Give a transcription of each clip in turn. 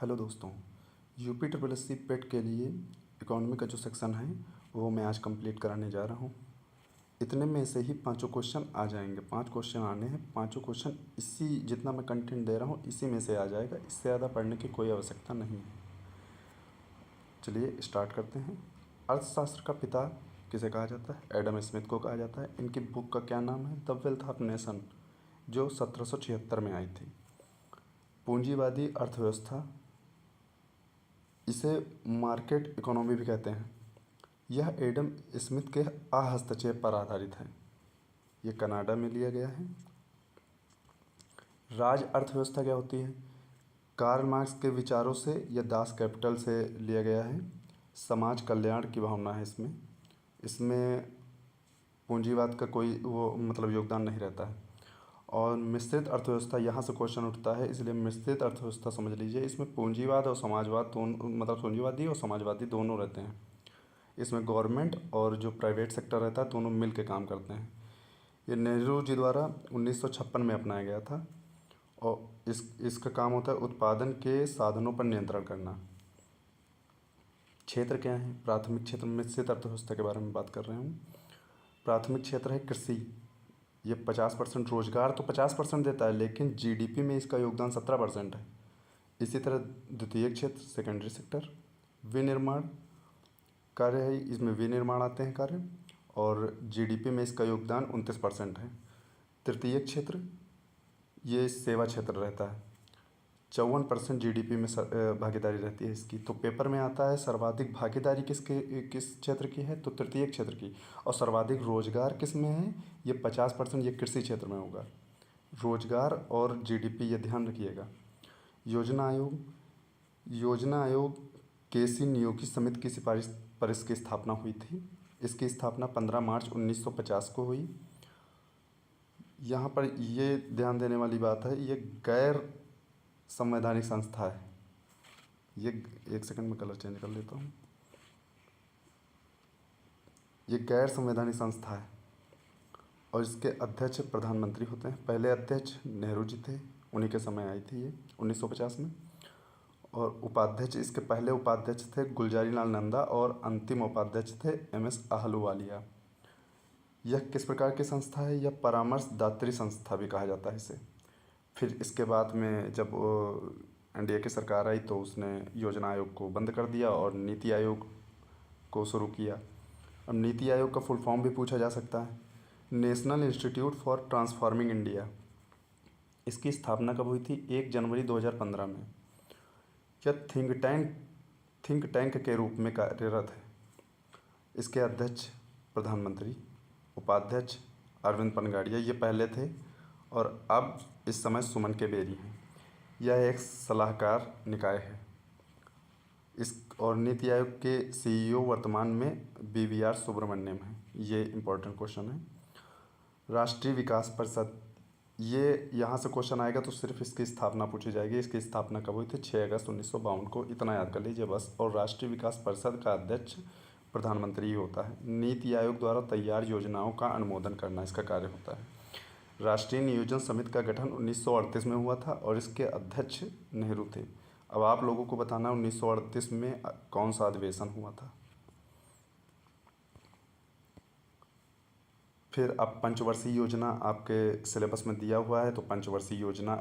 Hello दोस्तों। UP triple S C पेट के लिए इकोनॉमी का जो सेक्शन है वो मैं आज कंप्लीट कराने जा रहा हूँ। इतने में से ही पांचों क्वेश्चन आ जाएंगे। 5 क्वेश्चन आने हैं। पांचों क्वेश्चन इसी जितना मैं कंटेंट दे रहा हूँ इसी में से आ जाएगा। इससे ज़्यादा पढ़ने की कोई आवश्यकता नहीं है। चलिए स्टार्ट करते हैं। अर्थशास्त्र का पिता किसे कहा जाता है? एडम स्मिथ को कहा जाता है। इनकी बुक का क्या नाम है? द वेल्थ ऑफ नेशन, जो 1776 में आई थी। पूंजीवादी अर्थव्यवस्था, इसे मार्केट इकोनॉमी भी कहते हैं। यह एडम स्मिथ के हस्तक्षेप पर आधारित है। ये कनाडा में लिया गया है। राज अर्थव्यवस्था क्या होती है? कार्ल मार्क्स के विचारों से या दास कैपिटल से लिया गया है। समाज कल्याण की भावना है इसमें। इसमें पूंजीवाद का कोई योगदान नहीं रहता है। और मिश्रित अर्थव्यवस्था, यहाँ से क्वेश्चन उठता है, इसलिए मिश्रित अर्थव्यवस्था समझ लीजिए। इसमें पूंजीवाद और समाजवाद दोनों, पूंजीवादी और समाजवादी दोनों रहते हैं। इसमें गवर्नमेंट और जो प्राइवेट सेक्टर रहता है दोनों मिल के काम करते हैं। ये नेहरू जी द्वारा 1956 में अपनाया गया था। और इसका काम होता है उत्पादन के साधनों पर नियंत्रण करना। क्षेत्र क्या है? प्राथमिक क्षेत्र में मिश्रित अर्थव्यवस्था के बारे में बात कर रहे हूँ। प्राथमिक क्षेत्र है कृषि। ये 50% रोजगार तो 50% देता है, लेकिन जीडीपी में इसका योगदान 17% है। इसी तरह द्वितीय क्षेत्र, सेकेंडरी सेक्टर, विनिर्माण कार्य है। इसमें विनिर्माण आते हैं कार्य, और जीडीपी में इसका योगदान 29% है। तृतीय क्षेत्र, ये सेवा क्षेत्र रहता है। 54% जीडीपी में भागीदारी रहती है इसकी। तो पेपर में आता है सर्वाधिक भागीदारी किस क्षेत्र की है? तो तृतीय क्षेत्र की। और सर्वाधिक रोजगार किस में है? ये 50%, ये कृषि क्षेत्र में होगा। रोजगार और जीडीपी, ये ध्यान रखिएगा। योजना आयोग, योजना आयोग केसी नियोगी समिति की सिफारिश पर इसकी स्थापना हुई थी। इसकी स्थापना 15 मार्च 1950 को हुई। यहाँ पर ये ध्यान देने वाली बात है, ये गैर संवैधानिक संस्था है। ये एक सेकंड में कलर चेंज कर लेता हूँ। ये गैर संवैधानिक संस्था है और इसके अध्यक्ष प्रधानमंत्री होते हैं। पहले अध्यक्ष नेहरू जी थे, उन्हीं के समय आई थी ये 1950 में। और उपाध्यक्ष, इसके पहले उपाध्यक्ष थे गुलजारी लाल नंदा, और अंतिम उपाध्यक्ष थे एम.एस. आहलूवालिया। यह किस प्रकार की संस्था है? यह परामर्शदात्री संस्था भी कहा जाता है इसे। फिर इसके बाद में जब एनडीए की सरकार आई तो उसने योजना आयोग को बंद कर दिया और नीति आयोग को शुरू किया। अब नीति आयोग का फुल फॉर्म भी पूछा जा सकता है। National institute for transforming India. इसकी स्थापना कब हुई थी? 1 जनवरी 2015 में। यह थिंक टैंक के रूप में कार्यरत है। इसके अध्यक्ष प्रधानमंत्री, उपाध्यक्ष अरविंद पनगाड़िया, ये पहले थे, और अब इस समय सुमन के बेरी हैं। यह एक सलाहकार निकाय है। इस और नीति आयोग के सीईओ वर्तमान में BVR सुब्रमण्यम है। ये इम्पोर्टेंट क्वेश्चन है। राष्ट्रीय विकास परिषद, ये यहाँ से क्वेश्चन आएगा तो सिर्फ इसकी स्थापना पूछी जाएगी। इसकी स्थापना कब हुई थी? 6 अगस्त 1952 को। इतना याद कर लीजिए बस। और राष्ट्रीय विकास परिषद का अध्यक्ष प्रधानमंत्री ही होता है। नीति आयोग द्वारा तैयार योजनाओं का अनुमोदन करना इसका कार्य होता है। राष्ट्रीय नियोजन समिति का गठन 1938 में हुआ था और इसके अध्यक्ष नेहरू थे। अब आप लोगों को बताना 1938 में कौन सा अधिवेशन हुआ था। फिर अब पंचवर्षीय योजना आपके सिलेबस में दिया हुआ है, तो पंचवर्षीय योजना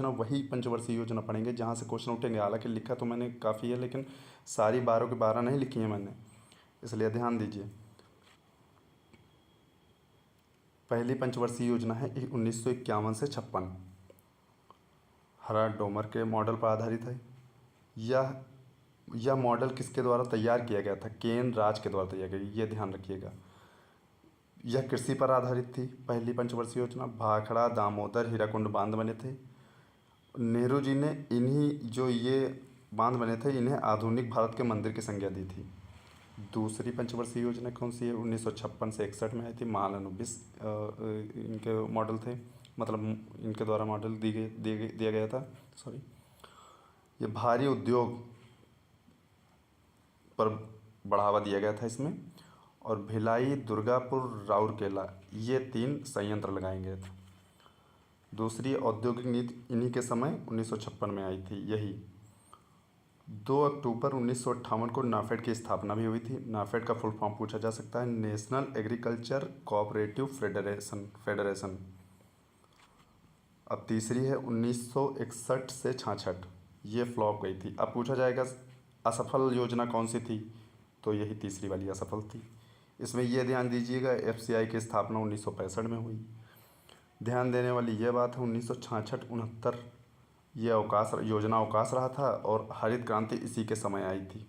वही पंचवर्षीय योजना पढ़ेंगे जहाँ से क्वेश्चन उठेंगे। हालांकि लिखा तो मैंने काफ़ी है, लेकिन सारी 12 की 12 नहीं लिखी है मैंने, इसलिए ध्यान दीजिए। पहली पंचवर्षीय योजना है 1951 से 56। हराड डोमर के मॉडल पर आधारित है। यह मॉडल किसके द्वारा तैयार किया गया था? केन राज के द्वारा तैयार किया गया, ये ध्यान रखिएगा। यह कृषि पर आधारित थी। पहली पंचवर्षीय योजना, भाखड़ा, दामोदर, हीराकुंड बांध बने थे। नेहरू जी ने ये बांध बने थे, इन्हें आधुनिक भारत के मंदिर की संज्ञा दी थी। दूसरी पंचवर्षीय योजना कौन सी है? 1956 से 61 में आई थी। महालनोबिस इनके मॉडल थे, मतलब इनके द्वारा मॉडल दिया गया था। सॉरी, ये भारी उद्योग पर बढ़ावा दिया गया था इसमें। और भिलाई, दुर्गापुर, राउरकेला, ये 3 संयंत्र लगाए गए थे। दूसरी औद्योगिक नीति इन्हीं के समय 1956 में आई थी यही। 2 अक्टूबर 1958 को नाफेड की स्थापना भी हुई थी। नाफेड का फुल फॉर्म पूछा जा सकता है, नेशनल एग्रीकल्चर कोऑपरेटिव फेडरेशन। अब तीसरी है 1961 से 66, ये फ्लॉप गई थी। अब पूछा जाएगा असफल योजना कौन सी थी, तो यही तीसरी वाली असफल थी। इसमें यह ध्यान दीजिएगा, एफसीआई की स्थापना 1965 में हुई। ध्यान देने वाली यह बात है, 1966-69 ये अवकाश योजना अवकाश रहा था और हरित क्रांति इसी के समय आई थी,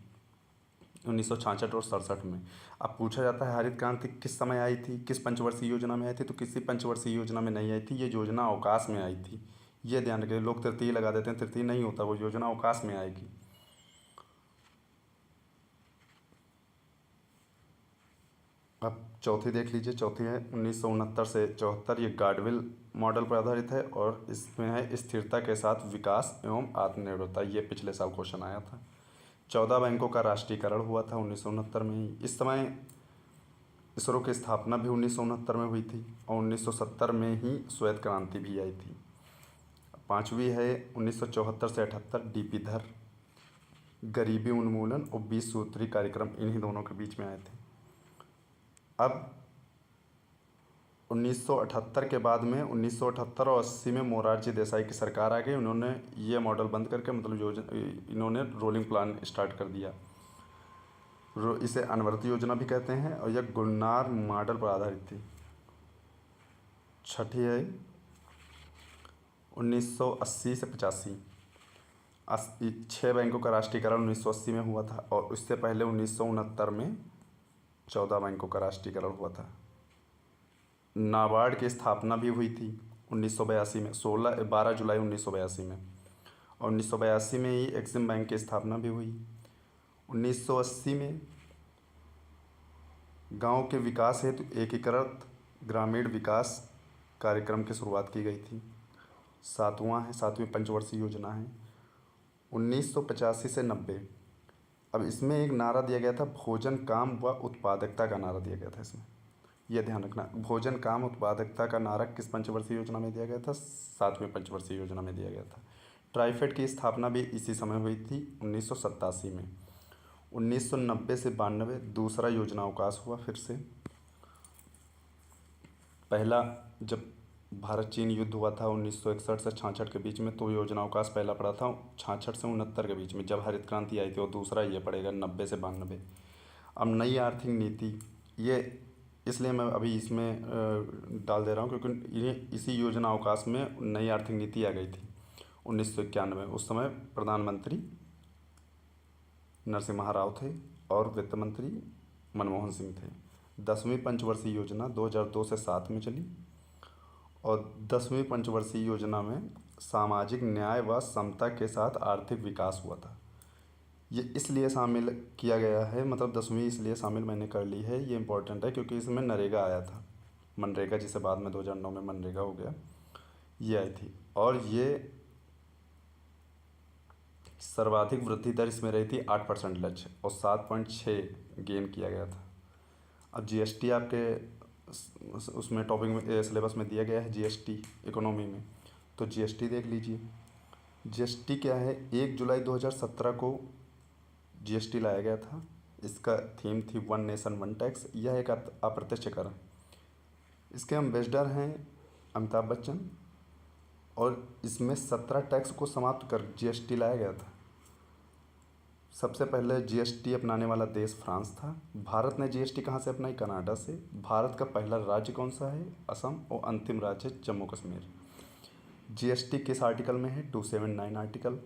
1966 और 67 में। अब पूछा जाता है हरित क्रांति किस समय आई थी, किस पंचवर्षीय योजना में आई थी, तो किसी पंचवर्षीय योजना में नहीं आई थी, ये योजना अवकाश में आई थी। ये ध्यान रखें, लोग तृतीय लगा देते हैं, तृतीय नहीं होता, वो योजना अवकाश में आएगी। अब चौथी देख लीजिए, चौथी है 1969 से 74, ये गाडविल मॉडल पर आधारित है और इसमें है स्थिरता के साथ विकास एवं आत्मनिर्भरता, ये पिछले साल क्वेश्चन आया था। 14 बैंकों का राष्ट्रीयकरण हुआ था 1969 में ही। इस समय इसरो की स्थापना भी 1969 में हुई थी और 1970 में ही श्वेत क्रांति भी आई थी। पांचवी है 1974 से 78, डीपी धर, गरीबी उन्मूलन और 20 सूत्री कार्यक्रम इन्हीं दोनों के बीच में आए थे। अब 1978 के बाद में 1978 और 80 में मोरारजी देसाई की सरकार आ गई। उन्होंने ये मॉडल बंद करके मतलब इन्होंने रोलिंग प्लान स्टार्ट कर दिया। इसे अनवरत योजना भी कहते हैं और यह गुलनार मॉडल पर आधारित थी। छठी है 1980 से 85, 6 बैंकों का राष्ट्रीयकरण 1980 में हुआ था और उससे पहले 1969 में 14 बैंकों का राष्ट्रीयकरण हुआ था। नाबार्ड की स्थापना भी हुई थी 1982 में, 12 जुलाई 1982 में, और 1982 में ही एक्सिम बैंक की स्थापना भी हुई। 1980 में गांव के विकास हेतु एकीकृत ग्रामीण विकास कार्यक्रम की शुरुआत की गई थी। सातवीं पंचवर्षीय योजना है 1985 से 90। अब इसमें एक नारा दिया गया था, भोजन काम व उत्पादकता का नारा दिया गया था। इसमें यह ध्यान रखना, भोजन काम उत्पादकता का नारा किस पंचवर्षीय योजना में दिया गया था, 7वें पंचवर्षीय योजना में दिया गया था। ट्राइफेड की स्थापना भी इसी समय हुई थी 1987 में। 1990 से 92 दूसरा योजना अवकाश हुआ फिर से। पहला जब भारत चीन युद्ध हुआ था 1961 से 66 के बीच में, तो योजना अवकाश पहला पड़ा था 66 से 69 के बीच में जब हरित क्रांति आई थी, और दूसरा ये पड़ेगा 90 से 92। अब नई आर्थिक नीति, ये इसलिए मैं अभी इसमें डाल दे रहा हूँ क्योंकि ये इसी योजना अवकाश में नई आर्थिक नीति आ गई थी 1991 में। उस समय प्रधानमंत्री नरसिम्हा राव थे और वित्त मंत्री मनमोहन सिंह थे। 10वीं पंचवर्षीय योजना 2002 से 7 में चली और 10वीं पंचवर्षीय योजना में सामाजिक न्याय व समता के साथ आर्थिक विकास हुआ था। ये इसलिए शामिल किया गया है, मतलब 10वीं इसलिए शामिल मैंने कर ली है, ये इम्पोर्टेंट है क्योंकि इसमें नरेगा आया था, मनरेगा जिसे बाद में 2009 में मनरेगा हो गया, ये आई थी। और ये सर्वाधिक वृद्धि दर इसमें रही थी 8% लक्ष्य और 7.6 गेन किया गया था। अब जीएसटी आपके उसमें टॉपिक में सिलेबस में दिया गया है, जीएसटी इकोनॉमी में, तो जीएसटी देख लीजिए। जीएसटी क्या है, 1 जुलाई 2017 को जीएसटी लाया गया था। इसका थीम थी वन नेशन वन टैक्स। यह एक अप्रत्यक्ष कर है। इसके एम्बेसडर हैं अमिताभ बच्चन और इसमें 17 टैक्स को समाप्त कर जीएसटी लाया गया था। सबसे पहले जीएसटी अपनाने वाला देश फ्रांस था। भारत ने जीएसटी कहाँ से अपनाई, कनाडा से। भारत का पहला राज्य कौन सा है, असम, और अंतिम राज्य जम्मू कश्मीर। जीएसटी किस आर्टिकल में है, 279 आर्टिकल।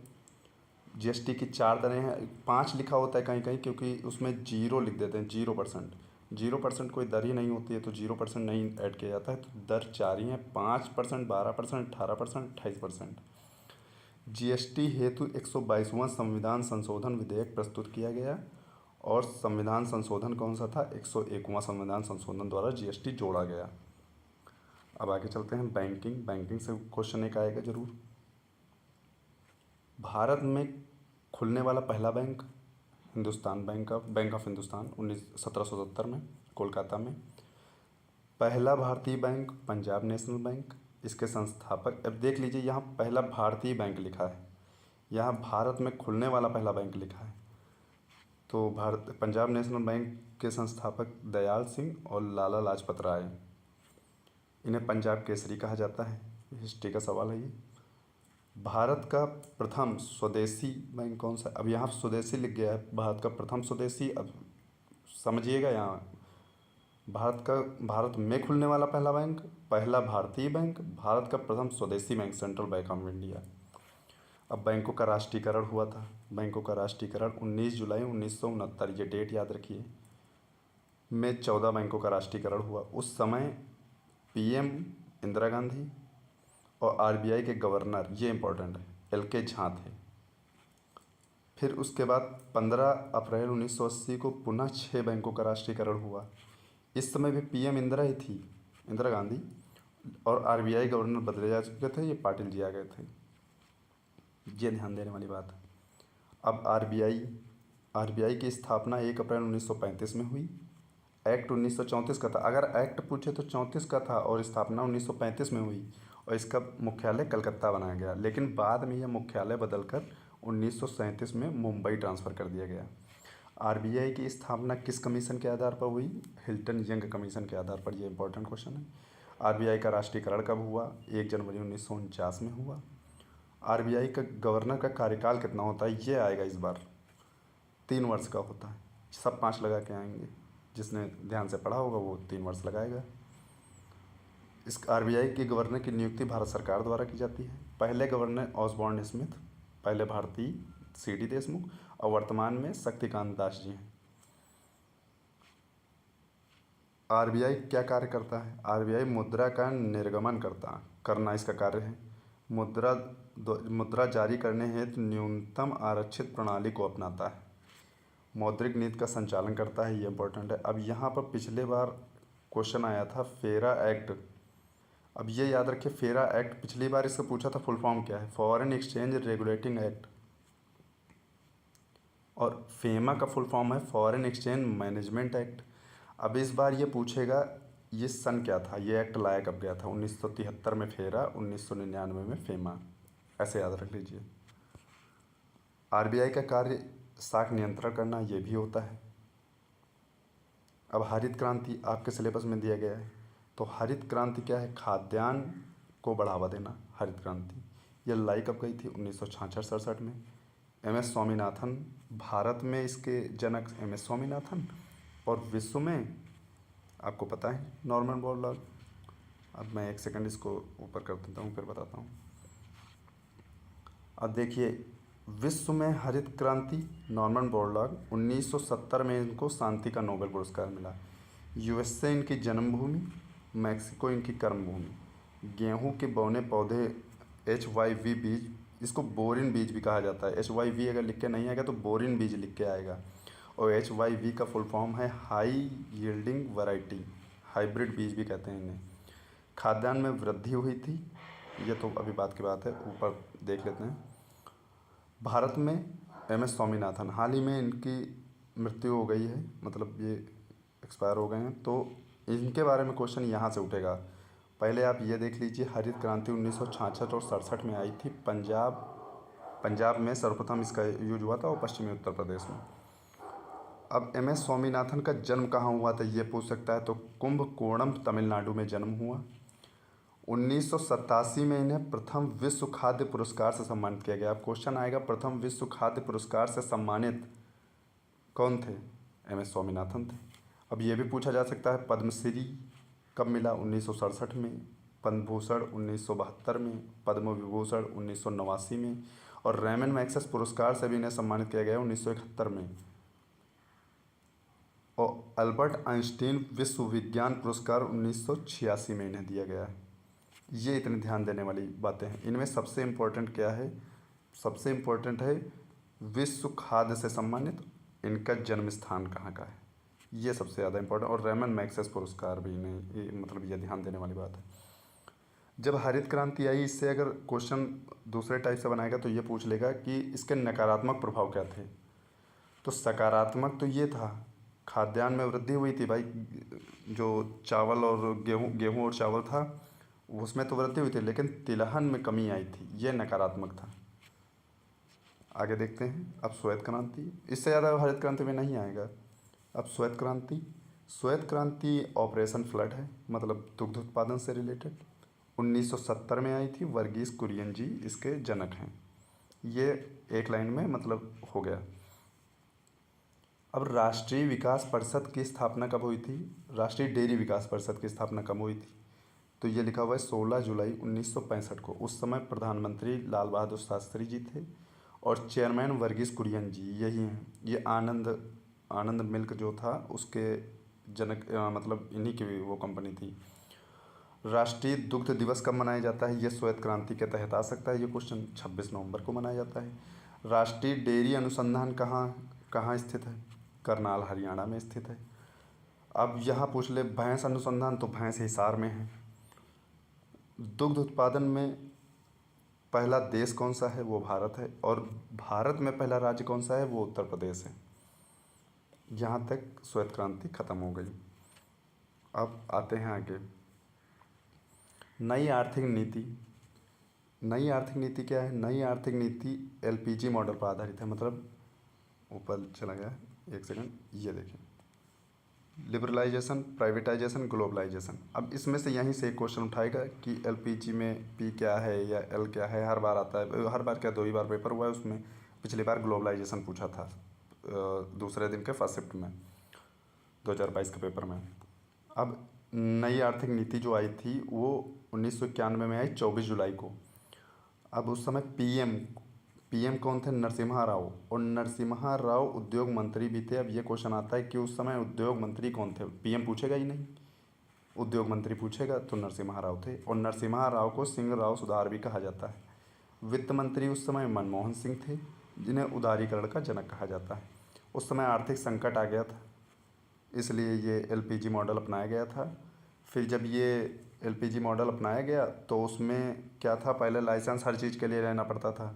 जीएसटी की 4 दरें हैं, 5 लिखा होता है कहीं कहीं क्योंकि उसमें 0 लिख देते हैं, 0%। 0% कोई दर ही नहीं होती है तो 0% नहीं ऐड किया जाता है, तो दर 4 ही हैं, 5%, 12%, 18%, 28%। जीएसटी हेतु 122वां संविधान संशोधन विधेयक प्रस्तुत किया गया और संविधान संशोधन कौन सा था, 101वां संविधान संशोधन द्वारा जीएसटी जोड़ा गया। अब आगे चलते हैं बैंकिंग से क्वेश्चन एक आएगा जरूर। भारत में खुलने वाला पहला bank Hindustan bank of Hindustan 1770 में कोलकाता में। पहला भारतीय बैंक पंजाब नेशनल बैंक, इसके संस्थापक, अब देख लीजिए यहाँ पहला भारतीय बैंक लिखा है, यहाँ भारत में खुलने वाला पहला बैंक लिखा है। तो पंजाब नेशनल बैंक के संस्थापक दयाल सिंह और लाला लाजपत राय, इन्हें पंजाब केसरी कहा जाता है। हिस्ट्री का सवाल है ये। भारत का प्रथम स्वदेशी बैंक कौन सा? अब यहाँ स्वदेशी लिख गया है, भारत का प्रथम स्वदेशी। अब समझिएगा, यहाँ भारत में खुलने वाला पहला बैंक, पहला भारतीय बैंक, भारत का प्रथम स्वदेशी bank central bank of India. अब बैंकों का राष्ट्रीयकरण हुआ था। बैंकों का राष्ट्रीयकरण 19 जुलाई 1969, ये डेट याद रखिए, में 14 बैंकों का राष्ट्रीयकरण हुआ। उस समय पीएम इंदिरा गांधी और आरबीआई के गवर्नर, ये इंपॉर्टेंट है, एल.के. झा थे। फिर उसके बाद 15 अप्रैल 1980 को पुनः 6 बैंकों का राष्ट्रीयकरण हुआ। इस समय भी पीएम इंदिरा ही थी, इंदिरा गांधी, और आरबीआई गवर्नर बदले जा चुके थे, ये पाटिल जी आ गए थे। ये ध्यान देने वाली बात है। अब आरबीआई की स्थापना 1 अप्रैल 1935 में हुई। एक्ट 1934 का था। अगर एक्ट पूछे तो 34 का था और स्थापना 1935 में हुई, और इसका मुख्यालय कलकत्ता बनाया गया। लेकिन बाद में यह मुख्यालय बदलकर 1937 में मुंबई ट्रांसफ़र कर दिया गया। आरबीआई की स्थापना किस कमीशन के आधार पर हुई? हिल्टन यंग कमीशन के आधार पर। यह इंपॉर्टेंट क्वेश्चन है। आरबीआई का राष्ट्रीयकरण कब हुआ? 1 जनवरी 1949 में हुआ। आरबीआई का गवर्नर का कार्यकाल कितना होता है? ये आएगा इस बार, 3 वर्ष का होता है। सब 5 लगा के आएंगे, जिसने ध्यान से पढ़ा होगा वो 3 वर्ष लगाएगा। इस आरबीआई के गवर्नर की नियुक्ति भारत सरकार द्वारा की जाती है। पहले गवर्नर ऑसबॉर्न स्मिथ, पहले भारतीय सीडी देशमुख, और वर्तमान में शक्तिकांत दास जी हैं। आरबीआई क्या कार्य करता है? आरबीआई मुद्रा का निर्गमन करना इसका कार्य है। मुद्रा जारी करने हेतु न्यूनतम आरक्षित प्रणाली को अपनाता है। मौद्रिक नीति का संचालन करता है, ये इंपॉर्टेंट है। अब यहाँ पर पिछले बार क्वेश्चन आया था फेरा एक्ट। अब ये याद रखिए, फेरा एक्ट पिछली बार इसका पूछा था, फुल फॉर्म क्या है? Foreign exchange regulating act. और फेमा का फुल फॉर्म है फॉरेन एक्सचेंज मैनेजमेंट एक्ट। अब इस बार ये पूछेगा ये सन क्या था, ये एक्ट लाया कब गया था? 1973 में फेरा, 1999 में फेमा, ऐसे याद रख लीजिए। आरबीआई का कार्य साख नियंत्रण करना, ये भी होता है। अब हरित क्रांति आपके सिलेबस में दिया गया है। तो हरित क्रांति क्या है? खाद्यान्न को बढ़ावा देना, हरित क्रांति। ये लाई कब गई थी? 1966-67 में। एम.एस. स्वामीनाथन, भारत में इसके जनक एम.एस. स्वामीनाथन, और विश्व में आपको पता है नॉर्मन बोरलॉग। अब मैं 1 सेकंड इसको ऊपर कर देता हूँ, फिर बताता हूँ। अब देखिए, विश्व में हरित क्रांति नॉर्मन बोरलॉग, 1970 में इनको शांति का नोबेल पुरस्कार मिला। यूएसए इनकी जन्मभूमि, मैक्सिको इनकी कर्मभूमि। गेहूं के बौने पौधे HYV बीज, इसको बोरिन बीज भी कहा जाता है। HYV अगर लिख के नहीं आएगा तो बोरिन बीज लिख के आएगा। और HYV का फुल फॉर्म है हाई यील्डिंग वैरायटी, हाइब्रिड बीज भी कहते हैं इन्हें। खाद्यान्न में वृद्धि हुई थी, ये तो अभी बात की बात है, ऊपर देख लेते हैं। भारत में एम.एस. स्वामीनाथन, हाल ही में इनकी मृत्यु हो गई है, मतलब ये एक्सपायर हो गए हैं। तो इनके बारे में क्वेश्चन यहाँ से उठेगा। पहले आप ये देख लीजिए, हरित क्रांति 1966 और 67 में आई थी। पंजाब में सर्वप्रथम इसका यूज हुआ था, और पश्चिमी उत्तर प्रदेश में। अब एम.एस. स्वामीनाथन का जन्म कहाँ हुआ था, ये पूछ सकता है। तो कुंभकोणम तमिलनाडु में जन्म हुआ। 1987 में इन्हें प्रथम विश्व खाद्य पुरस्कार से सम्मानित किया गया। अब क्वेश्चन आएगा, प्रथम विश्व खाद्य पुरस्कार से सम्मानित कौन थे? एम.एस. स्वामीनाथन थे। अब ये भी पूछा जा सकता है, पद्मश्री कब मिला? 1967 में, पद्म भूषण 1972 में, पद्म विभूषण 1989 में, और रेमन मैग्सेस पुरस्कार से भी इन्हें सम्मानित किया गया 1971 में। और अल्बर्ट आइंस्टीन विश्व विज्ञान पुरस्कार 1986 में इन्हें दिया गया है। ये इतने ध्यान देने वाली बातें हैं। इनमें सबसे इम्पोर्टेंट क्या है? सबसे इम्पोर्टेंट है विश्व खाद्य से सम्मानित, इनका जन्म स्थान कहाँ का है, ये सबसे ज़्यादा इम्पोर्टेंट। और रेमन मैग्सेस पुरस्कार भी नहीं, मतलब ये ध्यान देने वाली बात है। जब हरित क्रांति आई, इससे अगर क्वेश्चन दूसरे टाइप से बनाएगा तो ये पूछ लेगा कि इसके नकारात्मक प्रभाव क्या थे। तो सकारात्मक तो ये था, खाद्यान्न में वृद्धि हुई थी भाई, जो चावल और गेहूँ और चावल था उसमें तो वृद्धि हुई थी, लेकिन तिलहन में कमी आई थी, ये नकारात्मक था। आगे देखते हैं। अब श्वेत क्रांति, इससे ज़्यादा हरित क्रांति में नहीं आएगा। अब श्वेत क्रांति, श्वेत क्रांति ऑपरेशन फ्लड है, मतलब दुग्ध उत्पादन से रिलेटेड। 1970 में आई थी। वर्गीस कुरियन जी इसके जनक हैं। ये एक लाइन में मतलब हो गया। अब राष्ट्रीय विकास परिषद की स्थापना कब हुई थी? राष्ट्रीय डेयरी विकास परिषद की स्थापना कब हुई थी? तो ये लिखा हुआ है 16 जुलाई 1965 को। उस समय प्रधानमंत्री लाल बहादुर शास्त्री जी थे और चेयरमैन वर्गीस कुरियन जी यही हैं। ये आनंद मिल्क जो था उसके जनक, मतलब इन्हीं की वो कंपनी थी। राष्ट्रीय दुग्ध दिवस कब मनाया जाता है? ये श्वेत क्रांति के तहत आ सकता है ये क्वेश्चन। 26 नवंबर को मनाया जाता है। राष्ट्रीय डेयरी अनुसंधान कहाँ कहाँ स्थित है? करनाल, हरियाणा में स्थित है। अब यहाँ पूछ ले भैंस अनुसंधान, तो भैंस हिसार में है। दुग्ध उत्पादन में पहला देश कौन सा है? वो भारत है। और भारत में पहला राज्य कौन सा है? वो उत्तर प्रदेश है। यहाँ तक श्वेत क्रांति खत्म हो गई। अब आते हैं आगे। नई आर्थिक नीति। नई आर्थिक नीति क्या है? नई आर्थिक नीति एलपीजी मॉडल पर आधारित है। मतलब ऊपर चला गया, एक सेकंड, ये देखें। Liberalisation, privatisation, globalisation. अब इसमें से यहीं से एक क्वेश्चन उठाएगा कि एलपीजी में पी क्या है या एल क्या है। हर बार आता है, हर बार क्या, 2 ही बार पेपर हुआ है उसमें। पिछली बार ग्लोबलाइजेशन पूछा था दूसरे दिन के फर्स्ट शिफ्ट में, 2022 के पेपर में। अब नई आर्थिक नीति जो आई थी वो 1991 में आई, 24 जुलाई को। अब उस समय पीएम कौन थे? नरसिम्हा राव। और नरसिम्हा राव उद्योग मंत्री भी थे। अब ये क्वेश्चन आता है कि उस समय उद्योग मंत्री कौन थे? पीएम पूछेगा ही नहीं, उद्योग मंत्री पूछेगा, तो नरसिम्हा राव थे। और नरसिम्हा राव को सिंह राव सुधार भी कहा जाता है। वित्त मंत्री उस समय मनमोहन सिंह थे, जिन्हें उदारीकरण का जनक कहा जाता है। उस समय आर्थिक संकट आ गया था, इसलिए ये एलपीजी मॉडल अपनाया गया था। फिर जब ये एलपीजी मॉडल अपनाया गया तो उसमें क्या था? पहले लाइसेंस हर चीज़ के लिए लेना पड़ता था।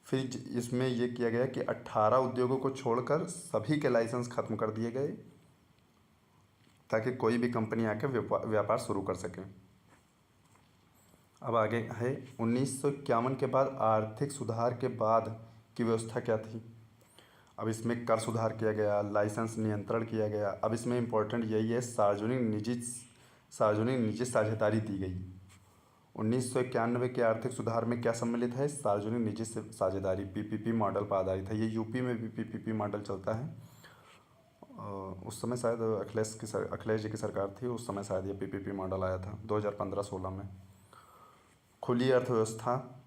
फिर इसमें ये किया गया कि 18 उद्योगों को छोड़कर सभी के लाइसेंस खत्म कर दिए गए, ताकि कोई भी कंपनी आके व्यापार शुरू कर सके। अब आगे है 1951 के बाद आर्थिक सुधार के बाद की व्यवस्था क्या थी? अब इसमें कर सुधार किया गया, लाइसेंस नियंत्रण किया गया। अब इसमें इम्पोर्टेंट यही है, सार्वजनिक निजी साझेदारी दी गई। 1991 के आर्थिक सुधार में क्या सम्मिलित है? सार्वजनिक निजी साझेदारी, पीपीपी मॉडल पर आधारित है। ये यूपी में भी पीपीपी मॉडल चलता है। उस समय शायद अखिलेश जी की सरकार थी, उस समय शायद ये पीपीपी मॉडल आया था 2015-16 में। खुली अर्थव्यवस्था,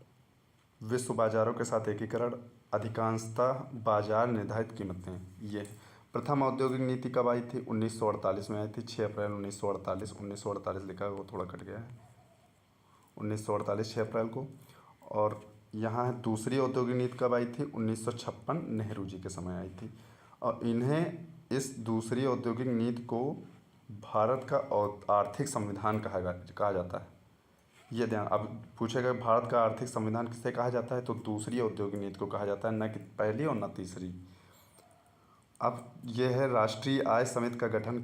विश्व बाजारों के साथ एकीकरण, अधिकांशतः बाजार निर्धारित कीमतें। ये प्रथम औद्योगिक नीति कब आई थी? 1948 में आई थी, 6 अप्रैल 1948। 1948 लिखा है, वो थोड़ा कट गया है, 1948 6 अप्रैल को। और यहाँ है दूसरी औद्योगिक नीति कब आई थी? 1956, नेहरू जी के समय आई थी। और इन्हें, इस दूसरी औद्योगिक नीति को भारत का आर्थिक संविधान कहा जाता है। ये ध्यान, अब पूछेगा भारत का आर्थिक संविधान किसे कहा जाता है, तो दूसरी औद्योगिक नीति को कहा जाता है, न कि पहली और न तीसरी। अब यह है राष्ट्रीय आय समिति का गठन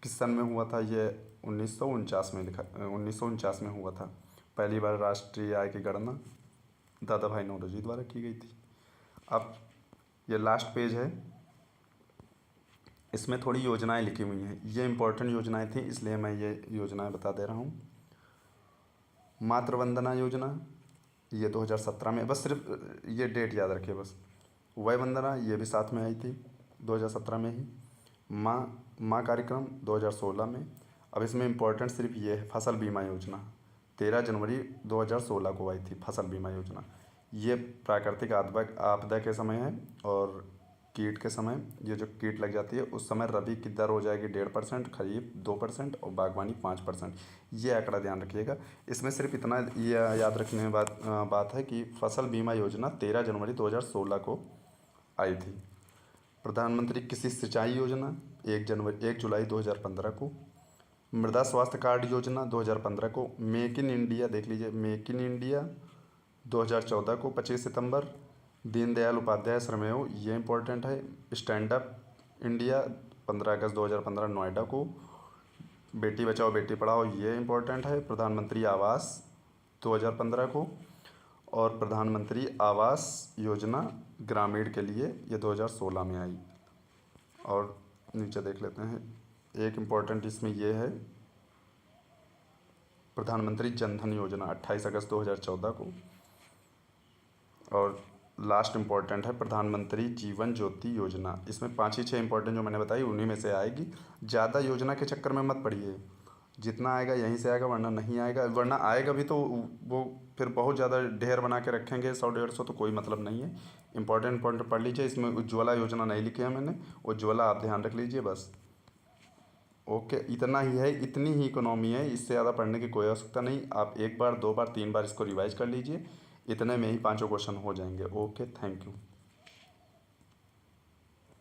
किस सन में हुआ था? ये 1949 में 1949 में हुआ था। पहली बार राष्ट्रीय आय की गणना दादा भाई नौरोजी द्वारा की गई थी। अब ये लास्ट पेज है, इसमें थोड़ी योजनाएं लिखी हुई हैं। ये इंपॉर्टेंट योजनाएं थी, इसलिए मैं ये योजनाएं बता दे रहा हूँ। मातृ वंदना योजना, ये 2017 में, बस सिर्फ ये डेट याद रखिए बस। वय वंदना, ये भी साथ में आई थी 2017 में ही। माँ कार्यक्रम 2016 में। अब इसमें इम्पोर्टेंट सिर्फ ये है, फसल बीमा योजना 13 जनवरी 2016 को आई थी फसल बीमा योजना। ये प्राकृतिक आपदा के समय है और कीट के समय, ये जो कीट लग जाती है उस समय रबी की दर हो जाएगी 1.5%, खरीफ 2% और बागवानी 5%। ये आंकड़ा ध्यान रखिएगा। इसमें सिर्फ इतना ये याद रखने में बात है कि फसल बीमा योजना 13 जनवरी 2016 को आई थी। प्रधानमंत्री कृषि सिंचाई योजना 1 जुलाई 2015 को। मृदा स्वास्थ्य कार्ड योजना 2015 को। मेक इन इंडिया, देख लीजिए, मेक इन इंडिया 2014 को 25 सितंबर। दीनदयाल उपाध्याय श्रमेव, ये इंपॉर्टेंट है। स्टैंड अप इंडिया 15 अगस्त 2015 नोएडा को। बेटी बचाओ बेटी पढ़ाओ, ये इंपॉर्टेंट है। प्रधानमंत्री आवास 2015 को। और प्रधानमंत्री आवास योजना ग्रामीण के लिए ये 2016 में आई। और नीचे देख लेते हैं, एक इम्पॉर्टेंट इसमें ये है, प्रधानमंत्री जन धन योजना 28 अगस्त 2014 को। और लास्ट इम्पॉर्टेंट है प्रधानमंत्री जीवन ज्योति योजना। इसमें 5 ही 6 इम्पॉर्टेंट जो मैंने बताई उन्हीं में से आएगी। ज़्यादा योजना के चक्कर में मत पड़िए, जितना आएगा यहीं से आएगा, वरना नहीं आएगा। वरना आएगा भी तो वो फिर बहुत ज़्यादा ढेर बना के रखेंगे, 100-150, तो कोई मतलब नहीं है। इंपॉर्टेंट पॉइंट पढ़ लीजिए। इसमें उज्ज्वला योजना नहीं लिखी है मैंने, उज्ज्वला आप ध्यान रख लीजिए बस। ओके, इतना ही है, इतनी ही इकोनॉमी है, इससे ज़्यादा पढ़ने की कोई आवश्यकता नहीं। आप 1 बार 2 बार 3 बार इसको रिवाइज कर लीजिए, इतने में ही 5 क्वेश्चन हो जाएंगे। Okay, thank you.